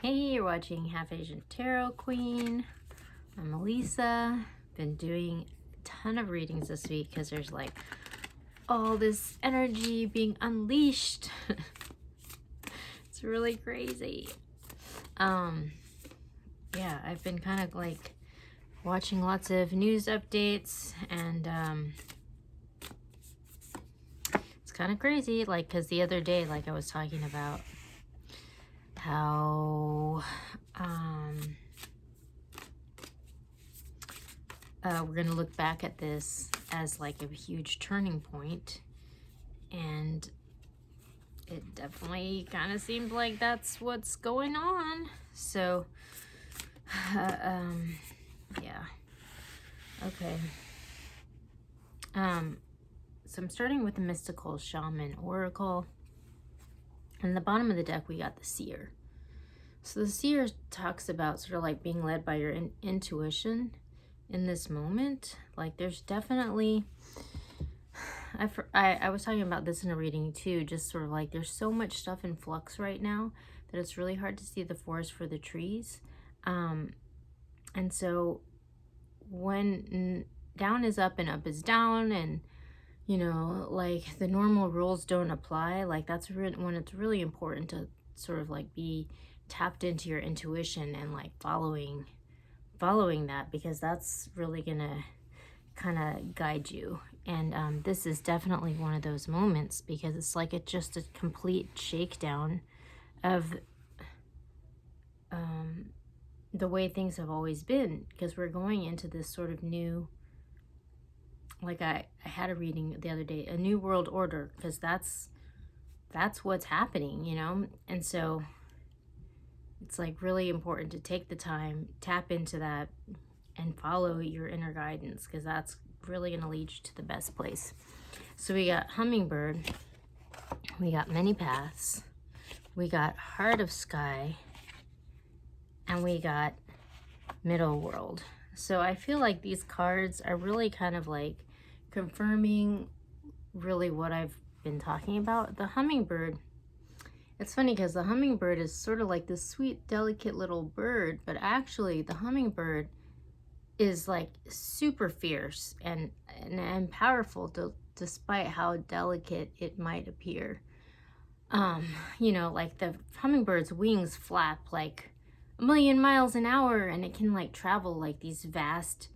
Hey, you're watching Half Asian Tarot Queen. I'm Elisa. Been doing a ton of readings this week because there's like all this energy being unleashed. It's really crazy. Yeah, I've been kind of like watching lots of news updates, and it's kind of crazy, like, because the other day, like, I was talking about how we're going to look back at this as like a huge turning point, and it definitely kind of seems like that's what's going on. So yeah, okay. So I'm starting with the Mystical Shaman Oracle. And the bottom of the deck, we got the Seer. So the Seer talks about sort of like being led by your intuition in this moment. Like, there's definitely, I was talking about this in a reading too, just sort of like there's so much stuff in flux right now that it's really hard to see the forest for the trees. And so when down is up and up is down, and you know, like the normal rules don't apply, like that's when it's really important to sort of like be tapped into your intuition and like following that, because that's really gonna kind of guide you. And this is definitely one of those moments, because it's like it's just a complete shakedown of the way things have always been, because we're going into this sort of new, like I had a reading the other day, a new world order, because that's what's happening, you know. And so it's like really important to take the time, tap into that, and follow your inner guidance, because that's really going to lead you to the best place. So we got Hummingbird, we got Many Paths, we got Heart of Sky, and we got Middle World. So I feel like these cards are really kind of like confirming really what I've been talking about. The Hummingbird, it's funny because the hummingbird is sort of like this sweet, delicate little bird, but actually the hummingbird is like super fierce and powerful, despite how delicate it might appear. You know, like the hummingbird's wings flap like 1,000,000 miles an hour, and it can like travel like these vast,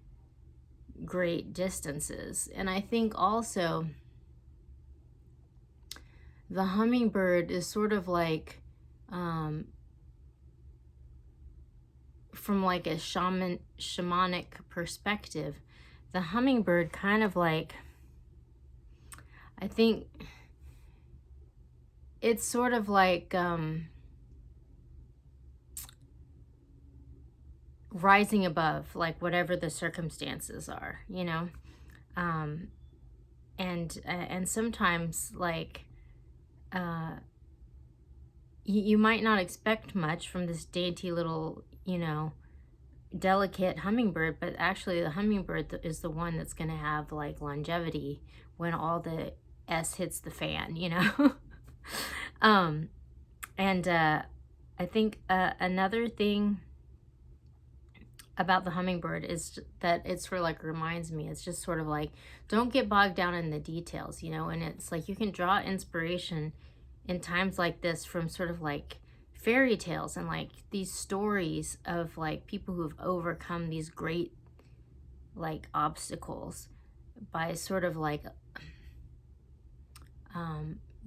great distances. And I think also the hummingbird is sort of like, from like a shamanic perspective, the hummingbird kind of like, I think it's sort of like rising above like whatever the circumstances are, you know. And sometimes like you might not expect much from this dainty little, you know, delicate hummingbird, but actually the hummingbird is the one that's going to have like longevity when all the S hits the fan, you know. And I think another thing about the hummingbird is that it sort of like reminds me, it's just sort of like, don't get bogged down in the details, you know. And it's like you can draw inspiration in times like this from sort of like fairy tales and like these stories of like people who've overcome these great like obstacles, by sort of like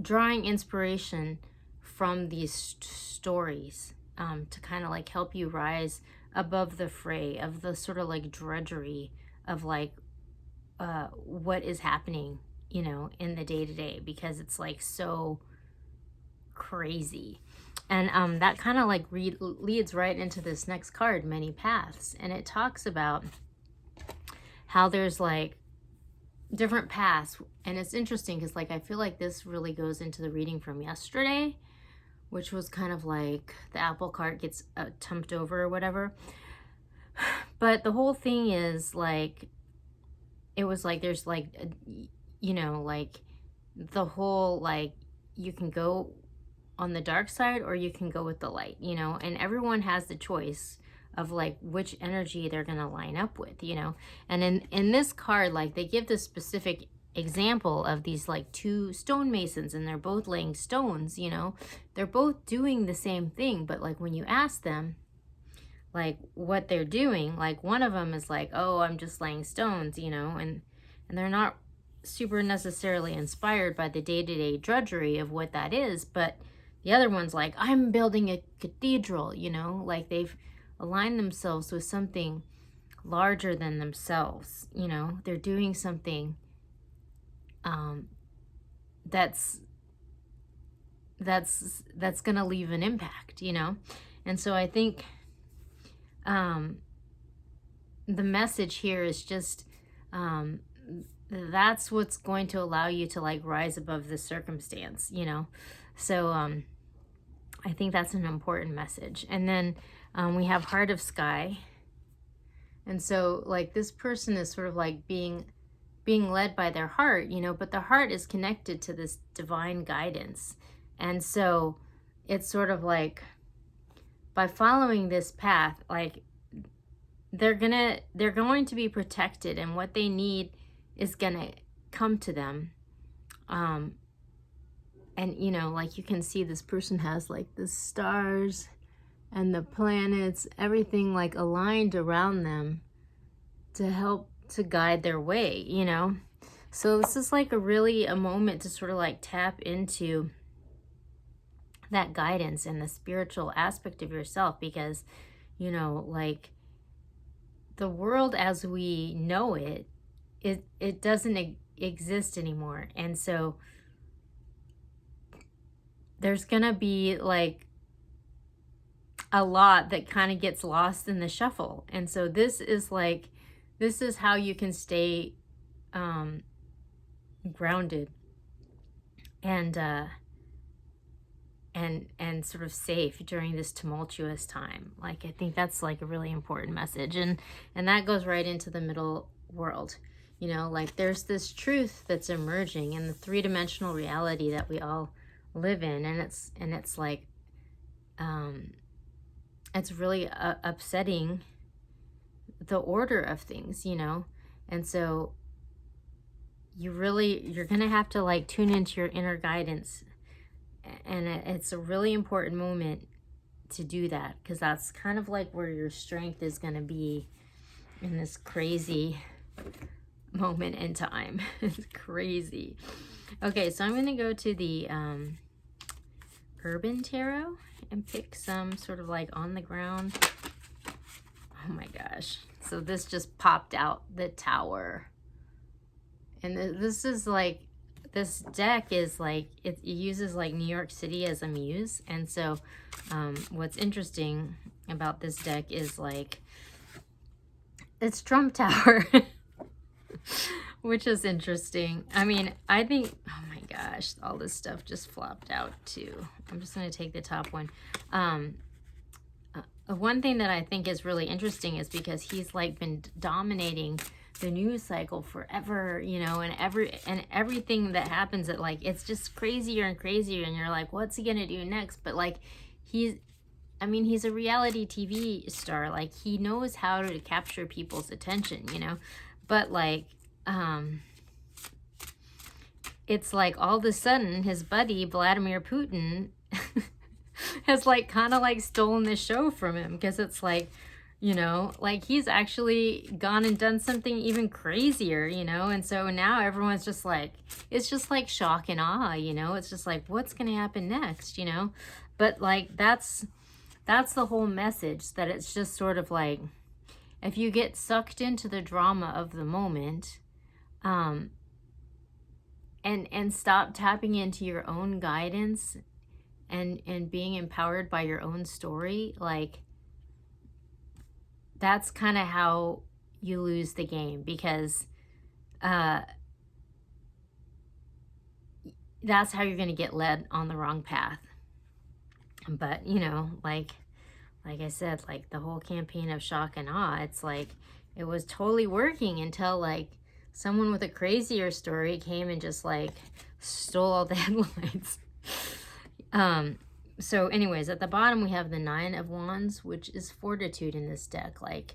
drawing inspiration from these stories, to kind of like help you rise above the fray of the sort of like drudgery of like what is happening, you know, in the day-to-day, because it's like so crazy. And that kind of like leads right into this next card, Many Paths. And it talks about how there's like different paths. And it's interesting because like I feel like this really goes into the reading from yesterday, which was kind of like the apple cart gets tumped over or whatever. But the whole thing is like, it was like there's like, you know, like the whole like you can go on the dark side or you can go with the light, you know, and everyone has the choice of like which energy they're going to line up with, you know. And in this card, like they give this specific example of these like two stonemasons, and they're both laying stones, you know. They're both doing the same thing, but like when you ask them like what they're doing, like one of them is like, oh, I'm just laying stones, you know, and they're not super necessarily inspired by the day-to-day drudgery of what that is, but the other one's like, I'm building a cathedral, you know, like they've aligned themselves with something larger than themselves, you know. They're doing something that's gonna leave an impact, you know. And so I think the message here is just that's what's going to allow you to like rise above the circumstance, you know. So I think that's an important message. And then we have Heart of Sky. And so like this person is sort of like being led by their heart, you know, but the heart is connected to this divine guidance. And so it's sort of like by following this path, like they're going to be protected, and what they need is gonna come to them. And you know, like you can see this person has like the stars and the planets, everything like aligned around them to help to guide their way, you know. So this is like a moment to sort of like tap into that guidance and the spiritual aspect of yourself, because you know, like the world as we know it, it doesn't exist anymore. And so there's gonna be like a lot that kind of gets lost in the shuffle. And so this is how you can stay grounded and sort of safe during this tumultuous time. Like I think that's like a really important message, and that goes right into the middle world. You know, like there's this truth that's emerging in the three-dimensional reality that we all live in, and it's like it's really upsetting the order of things, you know. And so you're gonna have to like tune into your inner guidance, and it's a really important moment to do that, because that's kind of like where your strength is gonna be in this crazy moment in time. It's crazy. Okay, so I'm gonna go to the Urban Tarot and pick some sort of like on the ground. Oh my gosh. So this just popped out, the Tower. And this is like, this deck is like, it uses like New York City as a muse. And so what's interesting about this deck is like, it's Trump Tower, which is interesting. I mean, I think, oh my gosh, all this stuff just flopped out too. I'm just going to take the top one. One thing that I think is really interesting is because he's like been dominating the news cycle forever, you know, and everything that happens, at like, it's just crazier and crazier, and you're like, what's he gonna do next? But like, he's a reality TV star. Like, he knows how to capture people's attention, you know. But like it's like all of a sudden his buddy Vladimir Putin has like kind of like stolen the show from him, because it's like, you know, like he's actually gone and done something even crazier, you know. And so now everyone's just like, it's just like shock and awe, you know. It's just like, what's gonna happen next, you know. But like that's the whole message, that it's just sort of like, if you get sucked into the drama of the moment, and stop tapping into your own guidance and being empowered by your own story, like that's kind of how you lose the game, because that's how you're going to get led on the wrong path. But, you know, like I said, like the whole campaign of shock and awe, it's like, it was totally working until like someone with a crazier story came and just like stole all the headlines. So anyways, at the bottom we have the Nine of Wands, which is fortitude in this deck. Like,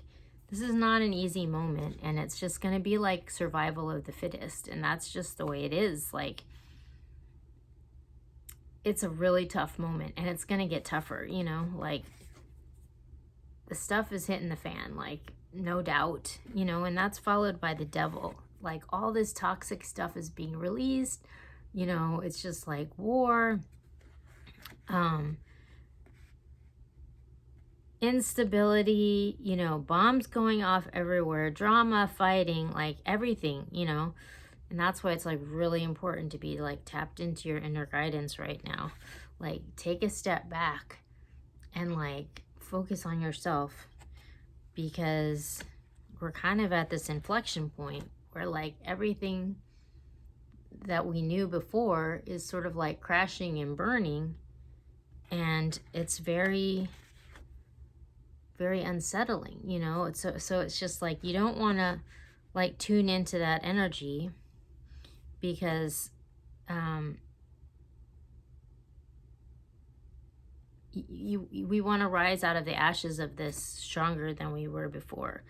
this is not an easy moment, and it's just going to be like survival of the fittest, and that's just the way it is. Like, it's a really tough moment, and it's going to get tougher, you know? Like, the stuff is hitting the fan, like, no doubt, you know? And that's followed by the Devil. Like, all this toxic stuff is being released, you know? It's just like war, instability, you know, bombs going off everywhere, drama, fighting, like everything, you know. And that's why it's like really important to be like tapped into your inner guidance right now. Like, take a step back and like focus on yourself, because we're kind of at this inflection point where like everything that we knew before is sort of like crashing and burning, and it's very, very unsettling, you know. It's so it's just like you don't want to like tune into that energy, because we want to rise out of the ashes of this stronger than we were before.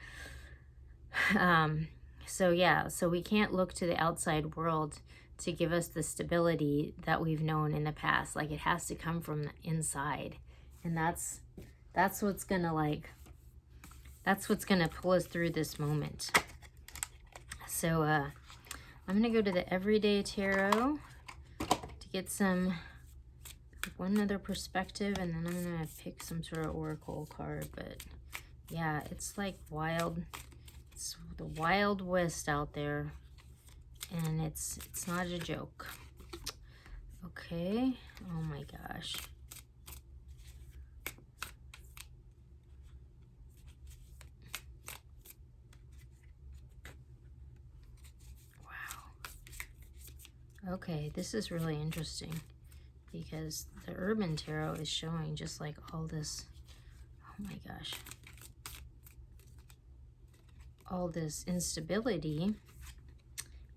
So yeah, so we can't look to the outside world to give us the stability that we've known in the past. Like, it has to come from the inside, and that's what's gonna pull us through this moment. So I'm gonna go to the Everyday Tarot to get one other perspective, and then I'm gonna pick some sort of oracle card. But yeah, it's like wild. It's the Wild West out there, and it's not a joke. Okay. Oh my gosh. Wow. Okay, this is really interesting, because the Urban Tarot is showing just like all this, oh my gosh, all this instability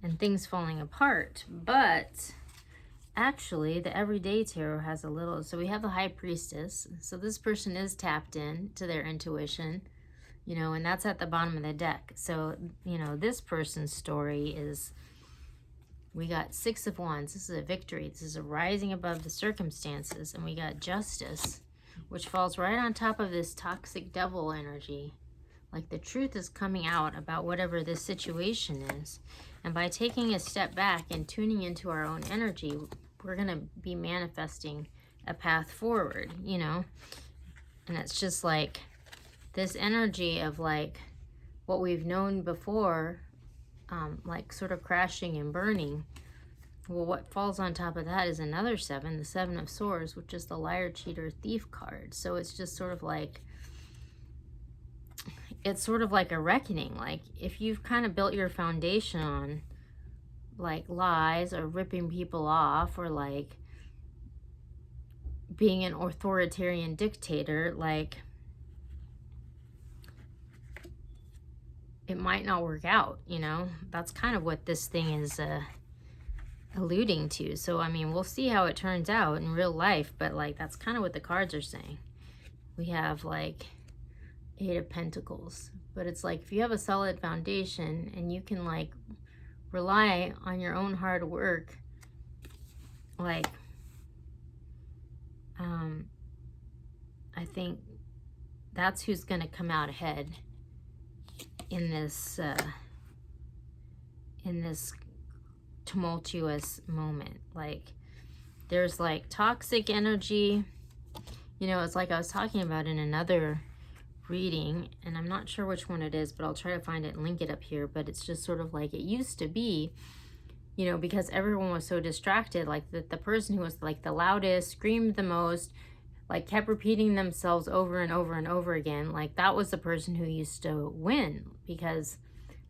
and things falling apart. But actually, the Everyday Tarot has a little, so we have the High Priestess. So this person is tapped in to their intuition, you know, and that's at the bottom of the deck. So, you know, this person's story is, we got Six of Wands. This is a victory. This is a rising above the circumstances. And we got Justice, which falls right on top of this toxic devil energy. Like, the truth is coming out about whatever this situation is. And by taking a step back and tuning into our own energy, we're going to be manifesting a path forward, you know? And it's just like this energy of like what we've known before, like sort of crashing and burning. Well, what falls on top of that is another seven, the Seven of Swords, which is the liar, cheater, thief card. So it's just sort of like, it's sort of like a reckoning. Like, if you've kind of built your foundation on like lies or ripping people off or like being an authoritarian dictator, like, it might not work out, you know? That's kind of what this thing is alluding to. So, I mean, we'll see how it turns out in real life, but like, that's kind of what the cards are saying. We have like Eight of Pentacles, but it's like, if you have a solid foundation and you can like rely on your own hard work, like, I think that's who's going to come out ahead in this tumultuous moment. Like, there's like toxic energy, you know. It's like I was talking about in another reading, and I'm not sure which one it is, but I'll try to find it and link it up here. But it's just sort of like, it used to be, you know, because everyone was so distracted, like the person who was like the loudest, screamed the most, like kept repeating themselves over and over and over again, like that was the person who used to win, because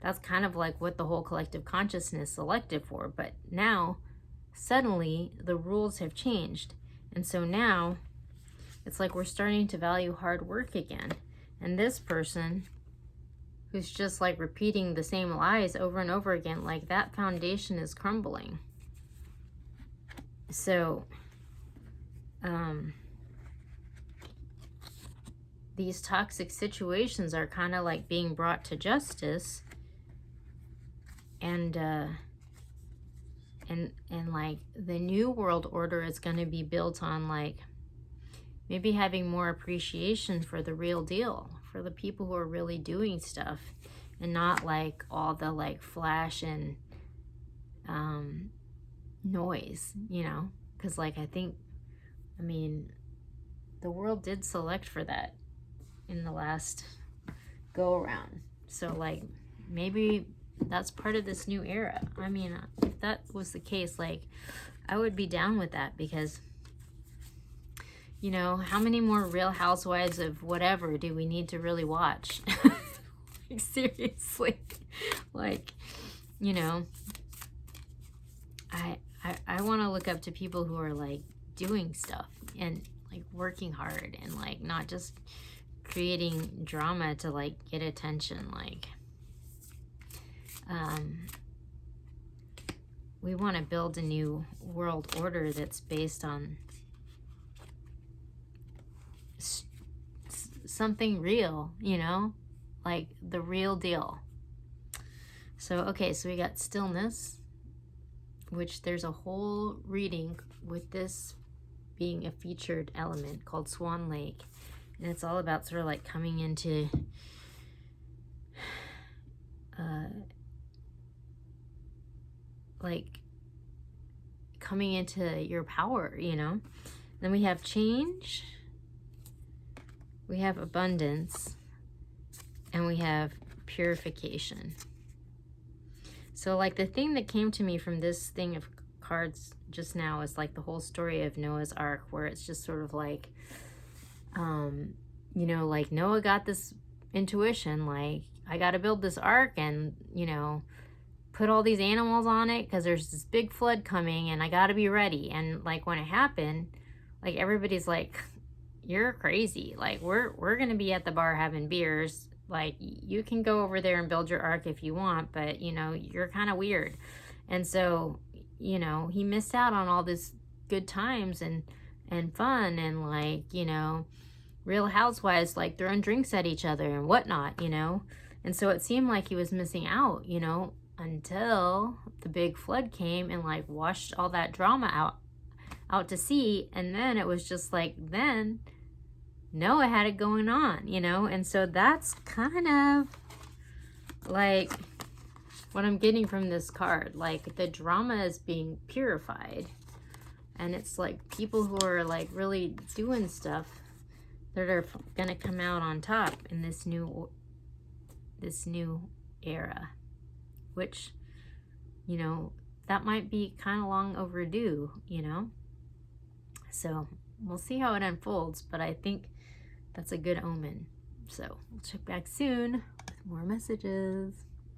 that's kind of like what the whole collective consciousness selected for. But now suddenly the rules have changed, and so now it's like we're starting to value hard work again. And this person who's just like repeating the same lies over and over again, like that foundation is crumbling. So these toxic situations are kind of like being brought to justice, and like the new world order is going to be built on like maybe having more appreciation for the real deal, for the people who are really doing stuff, and not like all the like flash and noise, you know, because like I mean, the world did select for that in the last go around. So like maybe that's part of this new era. I mean, if that was the case, like I would be down with that, because you know, how many more Real Housewives of whatever do we need to really watch? Like, seriously. Like, you know, I want to look up to people who are like doing stuff and like working hard and like not just creating drama to like get attention. Like we want to build a new world order that's based on something real, you know, like the real deal. So okay, so we got stillness, which there's a whole reading with this being a featured element called Swan Lake, and it's all about sort of like coming into like coming into your power, you know. Then we have change, we have abundance, and we have purification. So like the thing that came to me from this thing of cards just now is like the whole story of Noah's Ark, where it's just sort of like, you know, like Noah got this intuition, like I got to build this ark and, you know, put all these animals on it because there's this big flood coming and I got to be ready. And like when it happened, like everybody's like, you're crazy. Like we're going to be at the bar having beers. Like you can go over there and build your ark if you want, but you know, you're kind of weird. And so, you know, he missed out on all this good times and fun and like, you know, Real Housewives like throwing drinks at each other and whatnot, you know. And so it seemed like he was missing out, you know, until the big flood came and like washed all that drama out to sea. And then it was just like, then Noah had it going on, you know. And so that's kind of like what I'm getting from this card. Like the drama is being purified, and it's like people who are like really doing stuff that are gonna come out on top in this new era, which, you know, that might be kind of long overdue, you know. So we'll see how it unfolds, but I think that's a good omen. So we'll check back soon with more messages.